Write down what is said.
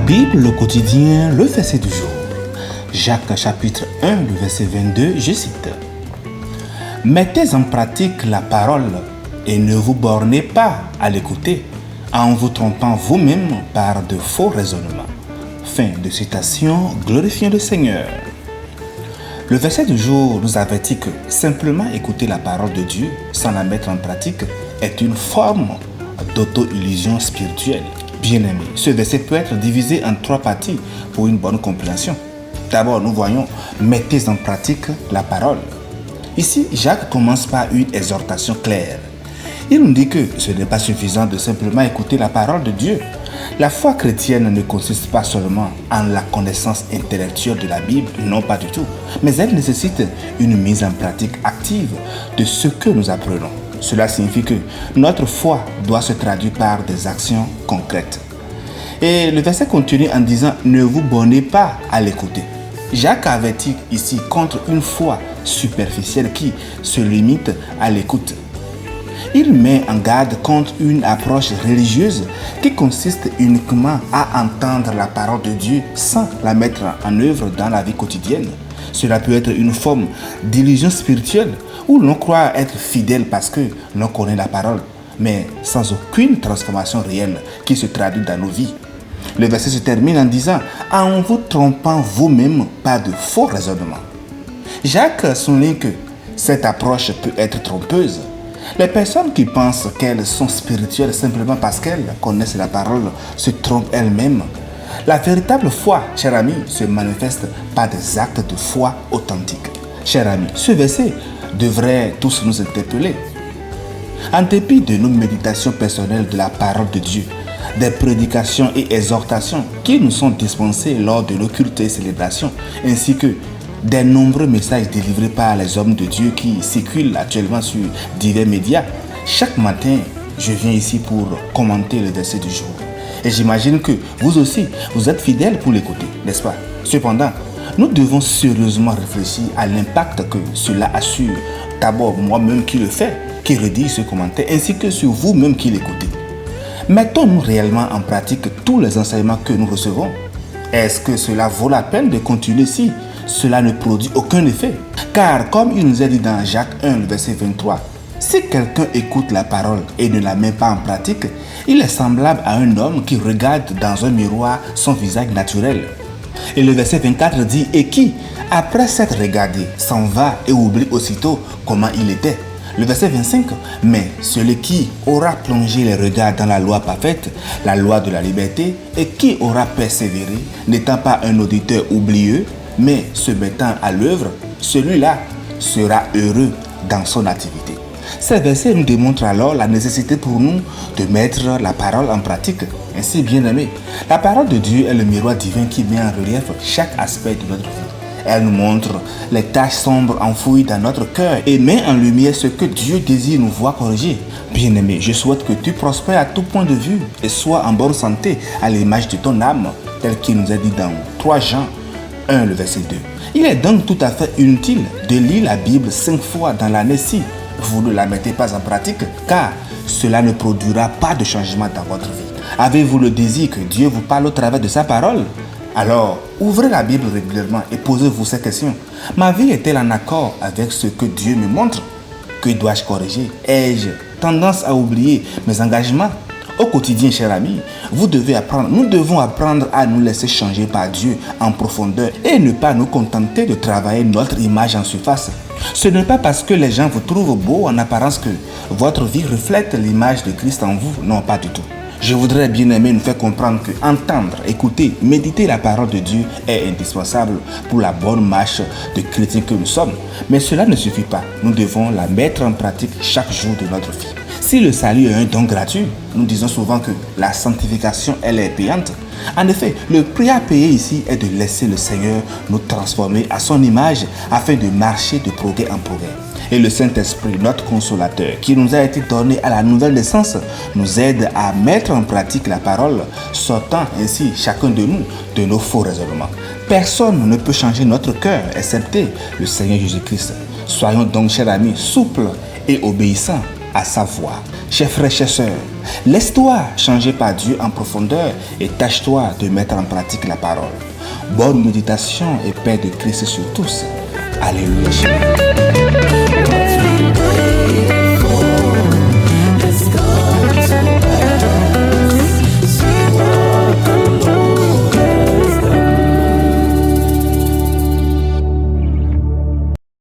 Bible, le quotidien, le verset du jour. Jacques chapitre 1, le verset 22, je cite. Mettez en pratique la parole et ne vous bornez pas à l'écouter en vous trompant vous-même par de faux raisonnements. Fin de citation, glorifions le Seigneur. Le verset du jour nous avertit que simplement écouter la parole de Dieu sans la mettre en pratique est une forme d'auto-illusion spirituelle. Bien-aimés, ce verset peut être divisé en 3 parties pour une bonne compréhension. D'abord, nous voyons « mettez en pratique la parole ». Ici, Jacques commence par une exhortation claire. Il nous dit que ce n'est pas suffisant de simplement écouter la parole de Dieu. La foi chrétienne ne consiste pas seulement en la connaissance intellectuelle de la Bible, non pas du tout, mais elle nécessite une mise en pratique active de ce que nous apprenons. Cela signifie que notre foi doit se traduire par des actions concrètes. Et le verset continue en disant « Ne vous bornez pas à l'écouter ». Jacques avertit ici contre une foi superficielle qui se limite à l'écoute. Il met en garde contre une approche religieuse qui consiste uniquement à entendre la parole de Dieu sans la mettre en œuvre dans la vie quotidienne. Cela peut être une forme d'illusion spirituelle où l'on croit être fidèle parce que l'on connaît la parole, mais sans aucune transformation réelle qui se traduit dans nos vies. Le verset se termine en disant « En vous trompant vous-même par de faux raisonnements ». Jacques souligne que cette approche peut être trompeuse. Les personnes qui pensent qu'elles sont spirituelles simplement parce qu'elles connaissent la parole se trompent elles-mêmes. La véritable foi, cher ami, se manifeste par des actes de foi authentiques. Cher ami, ce verset devrait tous nous interpeller. En dépit de nos méditations personnelles de la parole de Dieu, des prédications et exhortations qui nous sont dispensées lors de nos cultes et célébrations, ainsi que des nombreux messages délivrés par les hommes de Dieu qui circulent actuellement sur divers médias, chaque matin, je viens ici pour commenter le verset du jour. Et j'imagine que vous aussi, vous êtes fidèles pour l'écouter, n'est-ce pas? Cependant, nous devons sérieusement réfléchir à l'impact que cela a sur d'abord moi-même qui le fais, qui rédige ce commentaire, ainsi que sur vous-même qui l'écoutez. Mettons-nous réellement en pratique tous les enseignements que nous recevons? Est-ce que cela vaut la peine de continuer si cela ne produit aucun effet? Car comme il nous est dit dans Jacques 1, verset 23, si quelqu'un écoute la parole et ne la met pas en pratique, il est semblable à un homme qui regarde dans un miroir son visage naturel. Et le verset 24 dit « Et qui, après s'être regardé, s'en va et oublie aussitôt comment il était ». Le verset 25 « Mais celui qui aura plongé les regards dans la loi parfaite, la loi de la liberté, et qui aura persévéré, n'étant pas un auditeur oublieux, mais se mettant à l'œuvre, celui-là sera heureux dans son activité. » Ces versets nous démontrent alors la nécessité pour nous de mettre la parole en pratique. Ainsi, bien-aimés, la parole de Dieu est le miroir divin qui met en relief chaque aspect de notre vie. Elle nous montre les taches sombres enfouies dans notre cœur et met en lumière ce que Dieu désire nous voir corriger. Bien-aimé, je souhaite que tu prospères à tout point de vue et sois en bonne santé à l'image de ton âme, tel qu'il nous est dit dans 3 Jean 1, le verset 2. Il est donc tout à fait inutile de lire la Bible 5 fois dans l'année si vous ne la mettez pas en pratique, car cela ne produira pas de changement dans votre vie. Avez-vous le désir que Dieu vous parle au travers de sa parole? Alors, ouvrez la Bible régulièrement et posez-vous ces questions. Ma vie est-elle en accord avec ce que Dieu me montre? Que dois-je corriger? Ai-je tendance à oublier mes engagements? Au quotidien, cher ami, nous devons apprendre à nous laisser changer par Dieu en profondeur et ne pas nous contenter de travailler notre image en surface. Ce n'est pas parce que les gens vous trouvent beau en apparence que votre vie reflète l'image de Christ en vous. Non, pas du tout. Je voudrais bien aimer nous faire comprendre que entendre, écouter, méditer la parole de Dieu est indispensable pour la bonne marche de chrétien que nous sommes. Mais cela ne suffit pas. Nous devons la mettre en pratique chaque jour de notre vie. Si le salut est un don gratuit, nous disons souvent que la sanctification, elle est payante. En effet, le prix à payer ici est de laisser le Seigneur nous transformer à son image afin de marcher de progrès en progrès. Et le Saint-Esprit, notre consolateur, qui nous a été donné à la nouvelle naissance, nous aide à mettre en pratique la parole, sortant ainsi chacun de nous de nos faux raisonnements. Personne ne peut changer notre cœur, excepté le Seigneur Jésus-Christ. Soyons donc, chers amis, souples et obéissants à sa voix. Chers frères, chers sœurs, laisse-toi changer par Dieu en profondeur et tâche-toi de mettre en pratique la parole. Bonne méditation et paix de Christ sur tous. Alléluia.